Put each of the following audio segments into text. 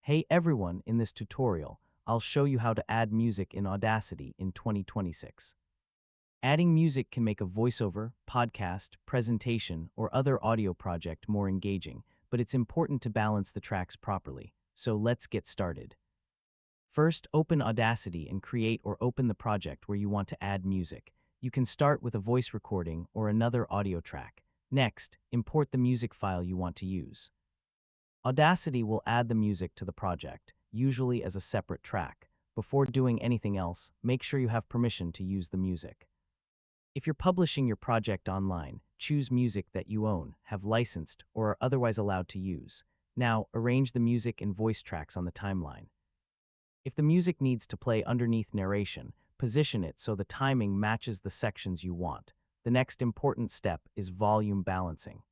Hey everyone, in this tutorial, I'll show you how to add music in Audacity in 2026. Adding music can make a voiceover, podcast, presentation, or other audio project more engaging, but it's important to balance the tracks properly. So let's get started. First, open Audacity and create or open the project where you want to add music. You can start with a voice recording or another audio track. Next, import the music file you want to use. Audacity will add the music to the project, usually as a separate track. Before doing anything else, make sure you have permission to use the music. If you're publishing your project online, choose music that you own, have licensed, or are otherwise allowed to use. Now, arrange the music and voice tracks on the timeline. If the music needs to play underneath narration, position it so the timing matches the sections you want. The next important step is volume balancing.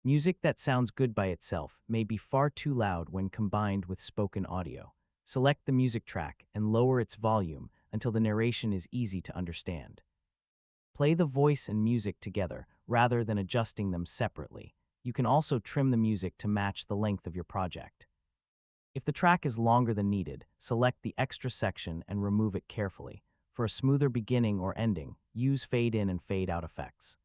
Music that sounds good by itself may be far too loud when combined with spoken audio. Select the music track and lower its volume until the narration is easy to understand. Play the voice and music together rather than adjusting them separately. You can also trim the music to match the length of your project. If the track is longer than needed, select the extra section and remove it carefully. For a smoother beginning or ending, use fade in and fade out effects.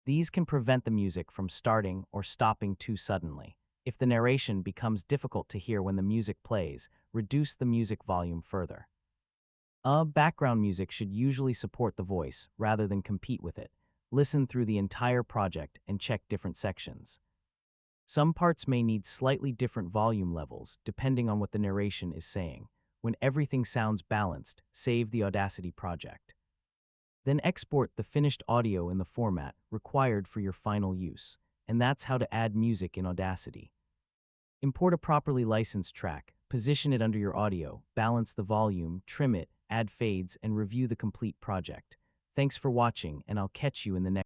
These can prevent the music from starting or stopping too suddenly. If the narration becomes difficult to hear when the music plays, reduce the music volume further. Background music should usually support the voice rather than compete with it. Listen through the entire project and check different sections. Some parts may need slightly different volume levels depending on what the narration is saying. When everything sounds balanced, save the Audacity project. Then export the finished audio in the format required for your final use. And that's how to add music in Audacity. Import a properly licensed track, position it under your audio, balance the volume, trim it, add fades, and review the complete project. Thanks for watching, and I'll catch you in the next